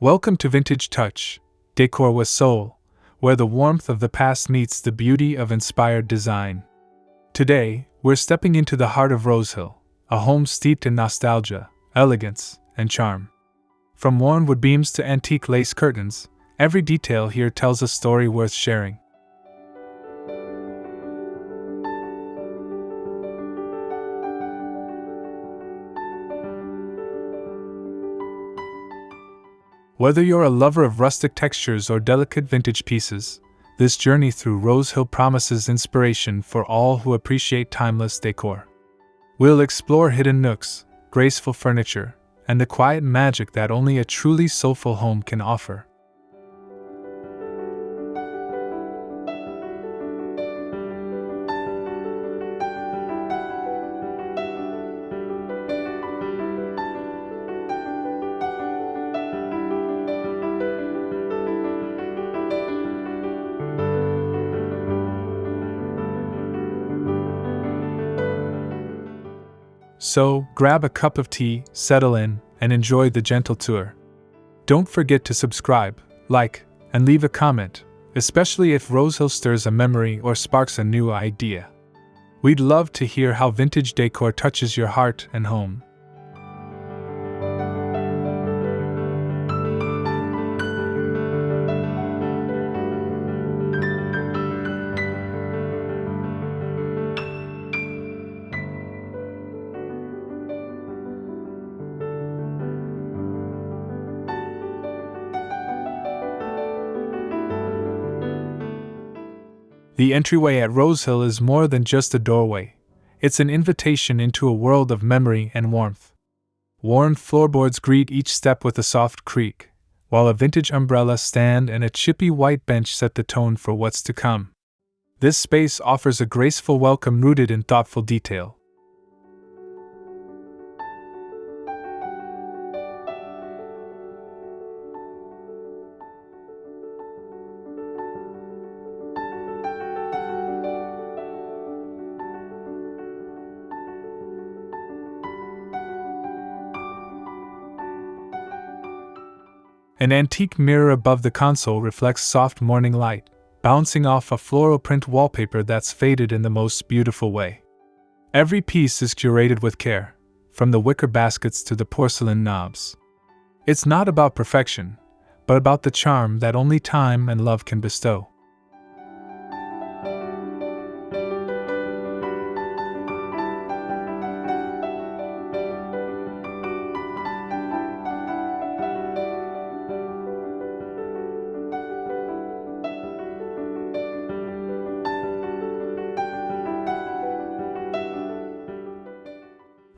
Welcome to Vintage Touch, Decor with Soul, where the warmth of the past meets the beauty of inspired design. Today, we're stepping into the heart of Rosehill, a home steeped in nostalgia, elegance, and charm. From worn wood beams to antique lace curtains, every detail here tells a story worth sharing. Whether you're a lover of rustic textures or delicate vintage pieces, this journey through Rosehill promises inspiration for all who appreciate timeless decor. We'll explore hidden nooks, graceful furniture, and the quiet magic that only a truly soulful home can offer. So, grab a cup of tea, settle in, and enjoy the gentle tour. Don't forget to subscribe, like, and leave a comment, especially if Rosehill stirs a memory or sparks a new idea. We'd love to hear how vintage decor touches your heart and home. The entryway at Rosehill is more than just a doorway. It's an invitation into a world of memory and warmth. Worn floorboards greet each step with a soft creak, while a vintage umbrella stand and a chippy white bench set the tone for what's to come. This space offers a graceful welcome rooted in thoughtful detail. An antique mirror above the console reflects soft morning light, bouncing off a floral print wallpaper that's faded in the most beautiful way. Every piece is curated with care, from the wicker baskets to the porcelain knobs. It's not about perfection, but about the charm that only time and love can bestow.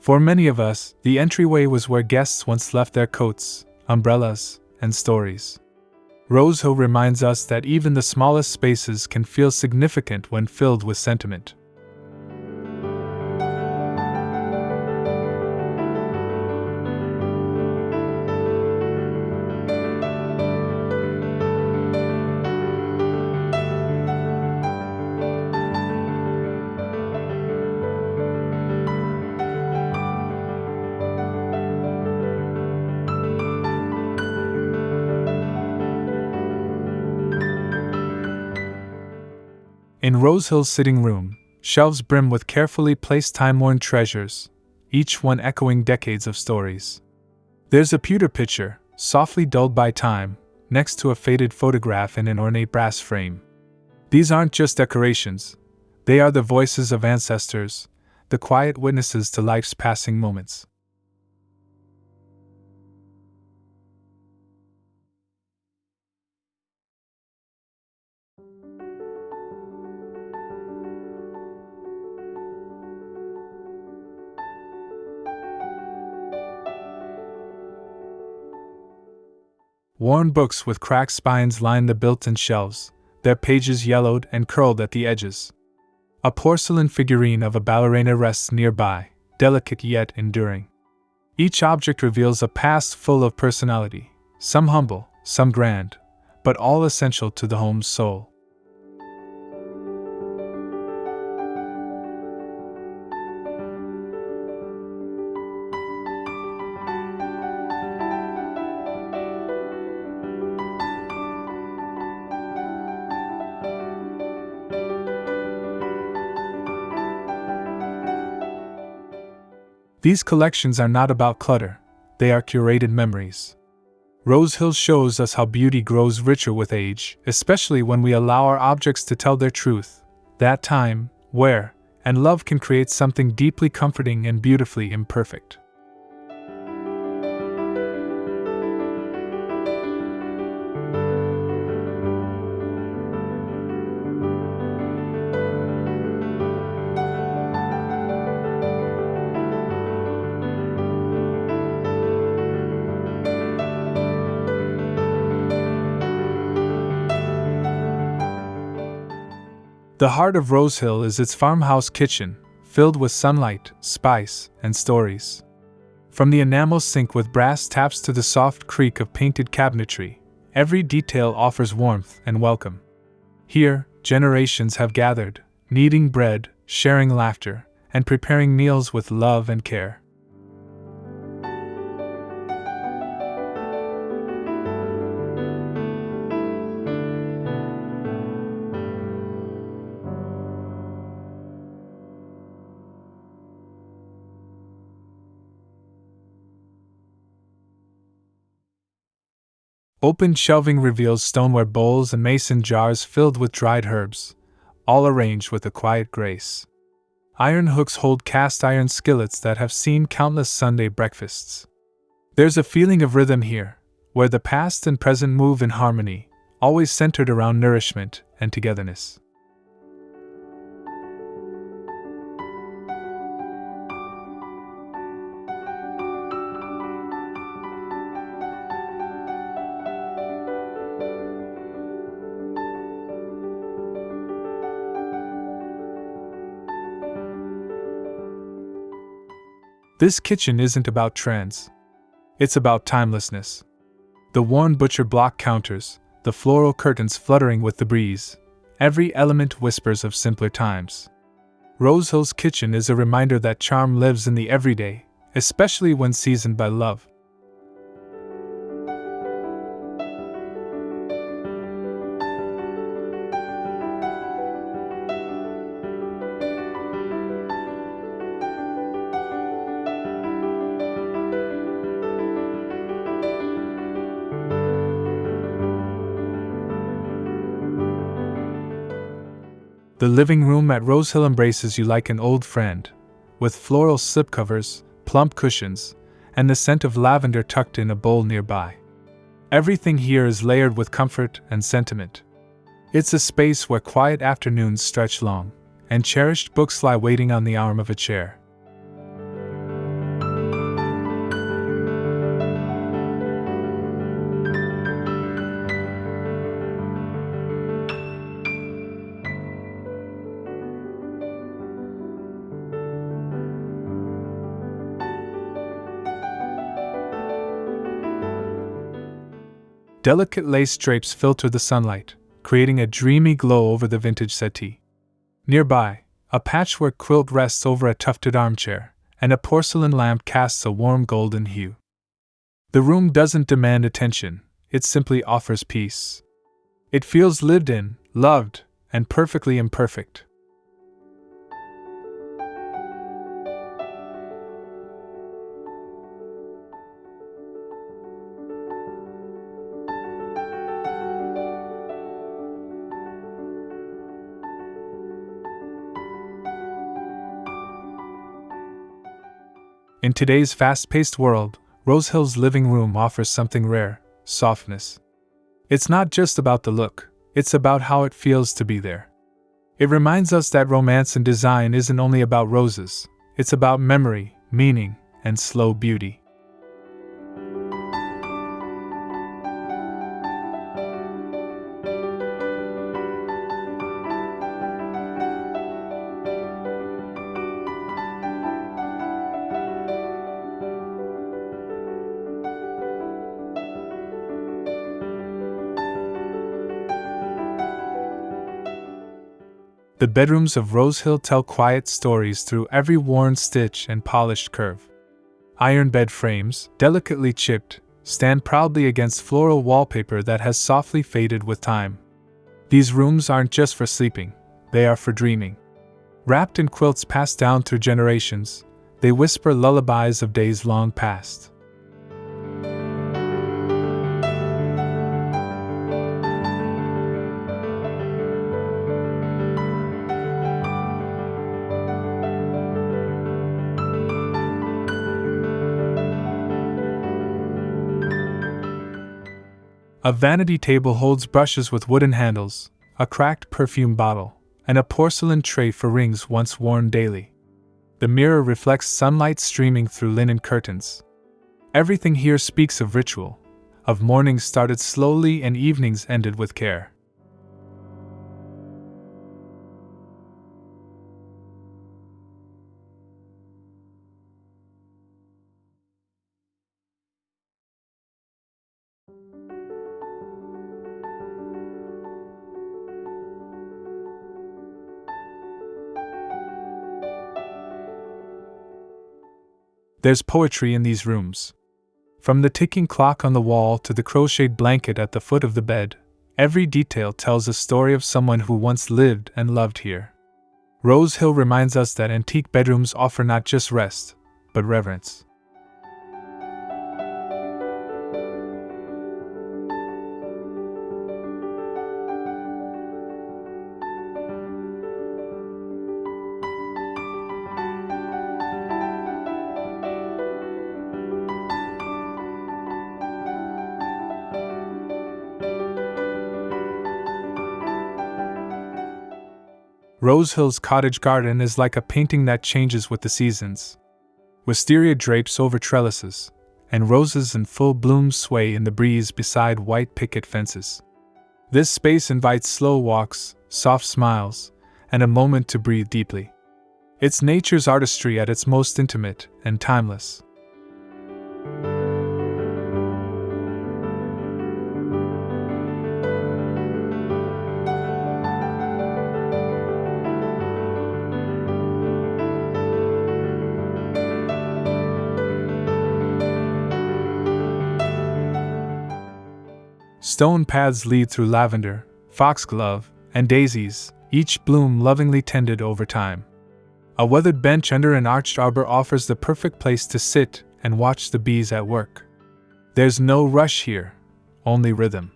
For many of us, the entryway was where guests once left their coats, umbrellas, and stories. Rosehill reminds us that even the smallest spaces can feel significant when filled with sentiment. In Rosehill's sitting room, shelves brim with carefully placed time-worn treasures, each one echoing decades of stories. There's a pewter pitcher, softly dulled by time, next to a faded photograph in an ornate brass frame. These aren't just decorations, they are the voices of ancestors, the quiet witnesses to life's passing moments. Worn books with cracked spines line the built-in shelves, their pages yellowed and curled at the edges. A porcelain figurine of a ballerina rests nearby, delicate yet enduring. Each object reveals a past full of personality, some humble, some grand, but all essential to the home's soul. These collections are not about clutter, they are curated memories. Rosehill shows us how beauty grows richer with age, especially when we allow our objects to tell their truth. That time, wear, and love can create something deeply comforting and beautifully imperfect. The heart of Rosehill is its farmhouse kitchen, filled with sunlight, spice, and stories. From the enamel sink with brass taps to the soft creak of painted cabinetry, every detail offers warmth and welcome. Here, generations have gathered, kneading bread, sharing laughter, and preparing meals with love and care. Open shelving reveals stoneware bowls and mason jars filled with dried herbs, all arranged with a quiet grace. Iron hooks hold cast iron skillets that have seen countless Sunday breakfasts. There's a feeling of rhythm here, where the past and present move in harmony, always centered around nourishment and togetherness. This kitchen isn't about trends. It's about timelessness. The worn butcher block counters, the floral curtains fluttering with the breeze, every element whispers of simpler times. Rosehill's kitchen is a reminder that charm lives in the everyday, especially when seasoned by love. The living room at Rosehill embraces you like an old friend, with floral slipcovers, plump cushions, and the scent of lavender tucked in a bowl nearby. Everything here is layered with comfort and sentiment. It's a space where quiet afternoons stretch long, and cherished books lie waiting on the arm of a chair. Delicate lace drapes filter the sunlight, creating a dreamy glow over the vintage settee. Nearby, a patchwork quilt rests over a tufted armchair, and a porcelain lamp casts a warm golden hue. The room doesn't demand attention, it simply offers peace. It feels lived in, loved, and perfectly imperfect. In today's fast-paced world, Rosehill's living room offers something rare: softness. It's not just about the look, it's about how it feels to be there. It reminds us that romance and design isn't only about roses, it's about memory, meaning, and slow beauty. The bedrooms of Rosehill tell quiet stories through every worn stitch and polished curve. Iron bed frames, delicately chipped, stand proudly against floral wallpaper that has softly faded with time. These rooms aren't just for sleeping, they are for dreaming. Wrapped in quilts passed down through generations, They whisper lullabies of days long past. A vanity table holds brushes with wooden handles, a cracked perfume bottle, and a porcelain tray for rings once worn daily. The mirror reflects sunlight streaming through linen curtains. Everything here speaks of ritual, of mornings started slowly and evenings ended with care. There's poetry in these rooms. From the ticking clock on the wall to the crocheted blanket at the foot of the bed, every detail tells a story of someone who once lived and loved here. Rosehill reminds us that antique bedrooms offer not just rest, but reverence. Rosehill's cottage garden is like a painting that changes with the seasons. Wisteria drapes over trellises, and roses in full bloom sway in the breeze beside white picket fences. This space invites slow walks, soft smiles, and a moment to breathe deeply. It's nature's artistry at its most intimate and timeless. Stone paths lead through lavender, foxglove, and daisies, each bloom lovingly tended over time. A weathered bench under an arched arbor offers the perfect place to sit and watch the bees at work. There's no rush here, only rhythm.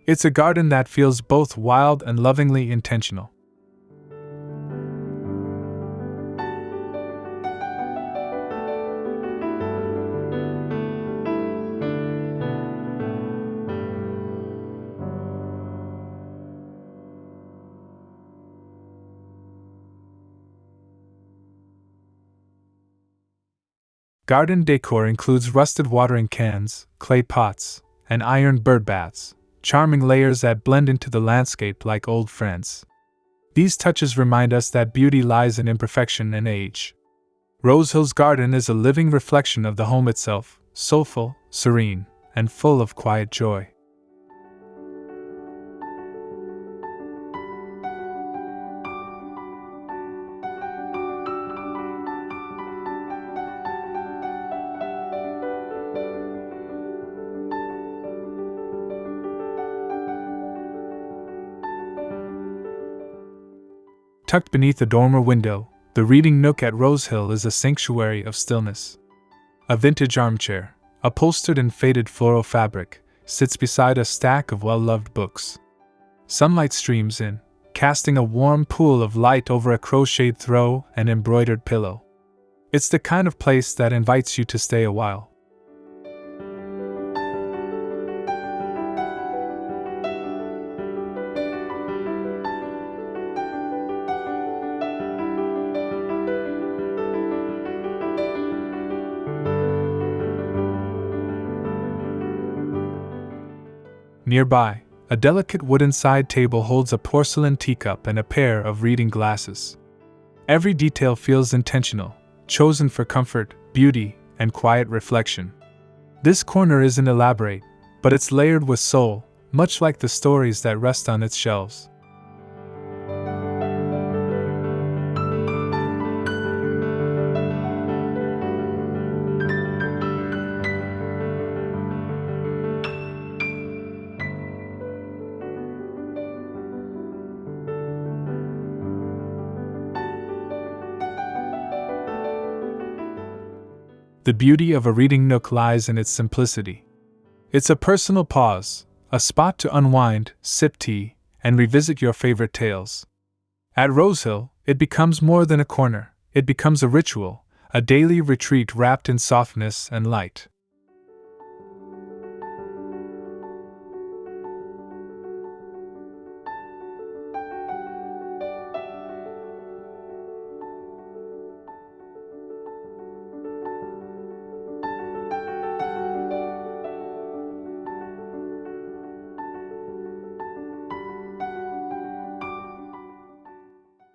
It's a garden that feels both wild and lovingly intentional. Garden decor includes rusted watering cans, clay pots, and iron bird baths, charming layers that blend into the landscape like old friends. These touches remind us that beauty lies in imperfection and age. Rosehill's garden is a living reflection of the home itself, soulful, serene, and full of quiet joy. Tucked beneath a dormer window, the reading nook at Rosehill is a sanctuary of stillness. A vintage armchair, upholstered in faded floral fabric, sits beside a stack of well-loved books. Sunlight streams in, casting a warm pool of light over a crocheted throw and embroidered pillow. It's the kind of place that invites you to stay a while. Nearby, a delicate wooden side table holds a porcelain teacup and a pair of reading glasses. Every detail feels intentional, chosen for comfort, beauty, and quiet reflection. This corner isn't elaborate, but it's layered with soul, much like the stories that rest on its shelves. The beauty of a reading nook lies in its simplicity. It's a personal pause, a spot to unwind, sip tea, and revisit your favorite tales. At Rosehill, it becomes more than a corner, it becomes a ritual, a daily retreat wrapped in softness and light.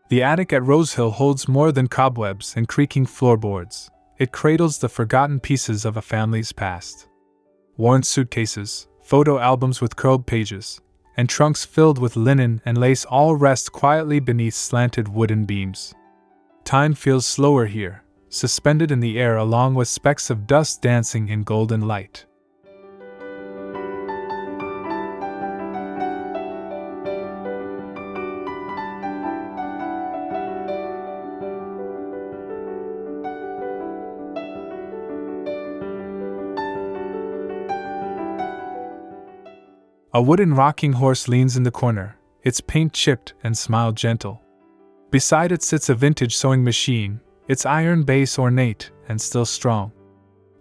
The attic at Rosehill holds more than cobwebs and creaking floorboards. It cradles the forgotten pieces of a family's past. Worn suitcases, photo albums with curled pages, and trunks filled with linen and lace all rest quietly beneath slanted wooden beams. Time feels slower here, suspended in the air along with specks of dust dancing in golden light. A wooden rocking horse leans in the corner, its paint chipped and smile gentle. Beside it sits a vintage sewing machine, its iron base ornate and still strong.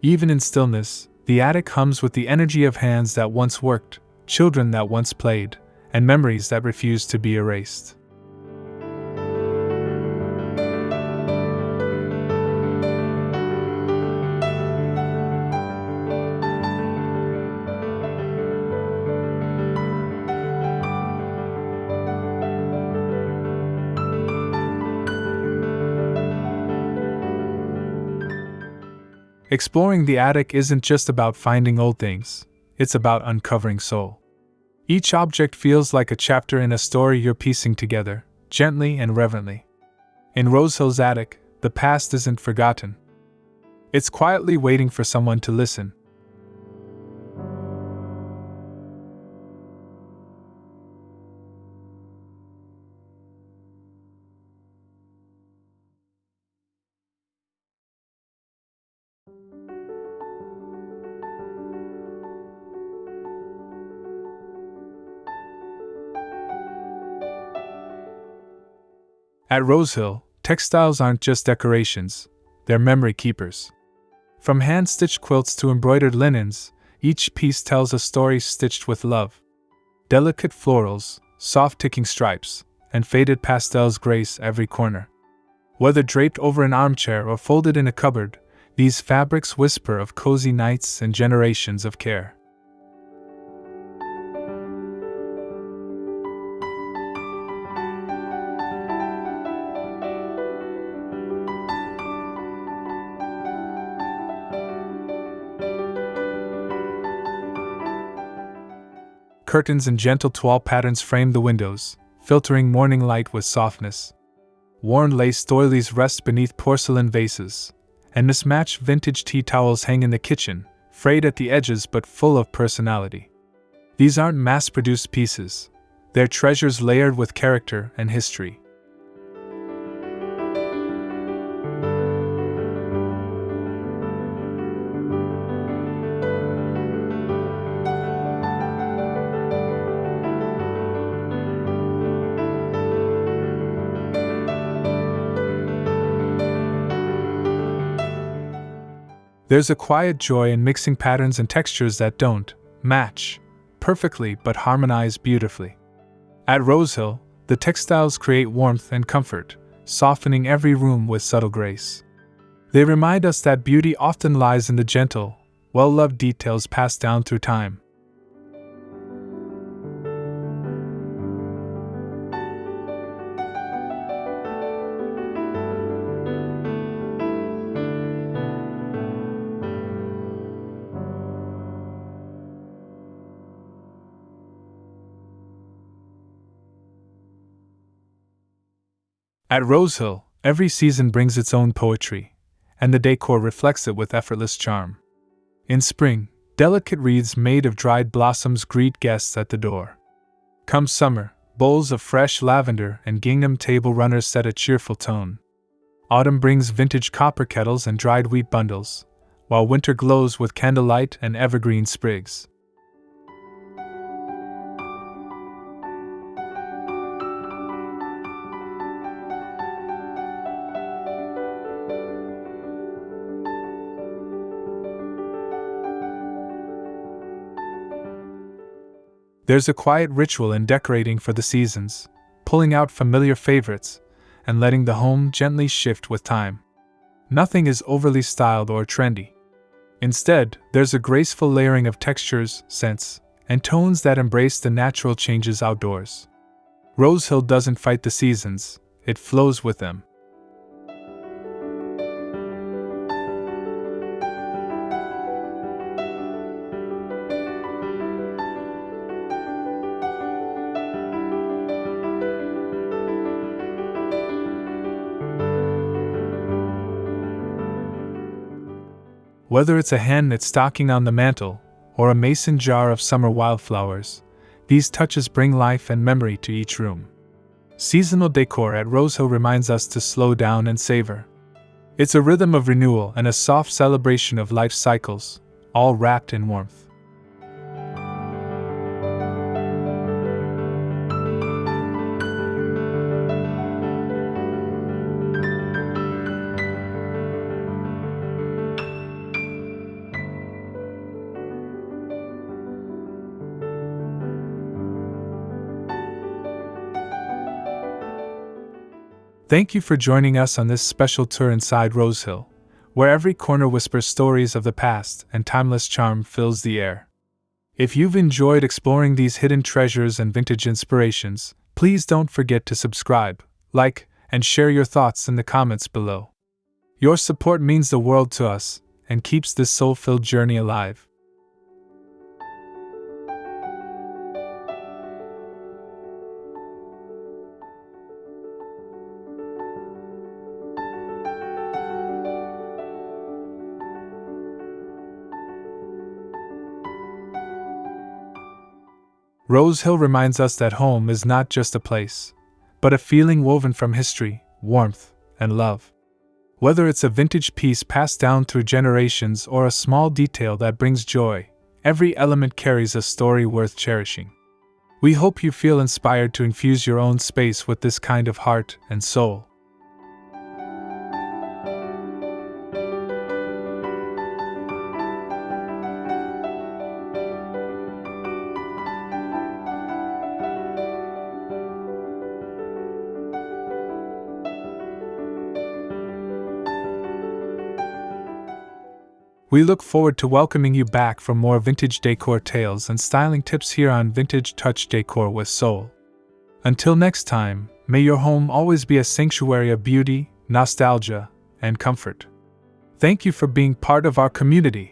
Even in stillness, the attic hums with the energy of hands that once worked, children that once played, and memories that refused to be erased. Exploring the attic isn't just about finding old things, it's about uncovering soul. Each object feels like a chapter in a story you're piecing together, gently and reverently. In Rosehill's attic, the past isn't forgotten. It's quietly waiting for someone to listen. At Rosehill, textiles aren't just decorations, they're memory keepers. From hand-stitched quilts to embroidered linens, each piece tells a story stitched with love. Delicate florals, soft ticking stripes, and faded pastels grace every corner. Whether draped over an armchair or folded in a cupboard, these fabrics whisper of cozy nights and generations of care. Curtains and gentle toile patterns frame the windows, filtering morning light with softness. Worn lace doilies rest beneath porcelain vases, and mismatched vintage tea towels hang in the kitchen, frayed at the edges but full of personality. These aren't mass-produced pieces, they're treasures layered with character and history. There's a quiet joy in mixing patterns and textures that don't match perfectly but harmonize beautifully. At Rosehill, the textiles create warmth and comfort, softening every room with subtle grace. They remind us that beauty often lies in the gentle, well-loved details passed down through time. At Rosehill, every season brings its own poetry, and the decor reflects it with effortless charm. In spring, delicate wreaths made of dried blossoms greet guests at the door. Come summer, bowls of fresh lavender and gingham table runners set a cheerful tone. Autumn brings vintage copper kettles and dried wheat bundles, while winter glows with candlelight and evergreen sprigs. There's a quiet ritual in decorating for the seasons, pulling out familiar favorites, and letting the home gently shift with time. Nothing is overly styled or trendy. Instead, there's a graceful layering of textures, scents, and tones that embrace the natural changes outdoors. Rosehill doesn't fight the seasons, it flows with them. Whether it's a hand-knit stocking on the mantel, or a mason jar of summer wildflowers, these touches bring life and memory to each room. Seasonal decor at Rosehill reminds us to slow down and savor. It's a rhythm of renewal and a soft celebration of life's cycles, all wrapped in warmth. Thank you for joining us on this special tour inside Rosehill, where every corner whispers stories of the past and timeless charm fills the air. If you've enjoyed exploring these hidden treasures and vintage inspirations, please don't forget to subscribe, like, and share your thoughts in the comments below. Your support means the world to us and keeps this soul-filled journey alive. Rosehill reminds us that home is not just a place, but a feeling woven from history, warmth, and love. Whether it's a vintage piece passed down through generations or a small detail that brings joy, every element carries a story worth cherishing. We hope you feel inspired to infuse your own space with this kind of heart and soul. We look forward to welcoming you back for more vintage decor tales and styling tips here on Vintage Touch Decor with Soul. Until next time, may your home always be a sanctuary of beauty, nostalgia, and comfort. Thank you for being part of our community.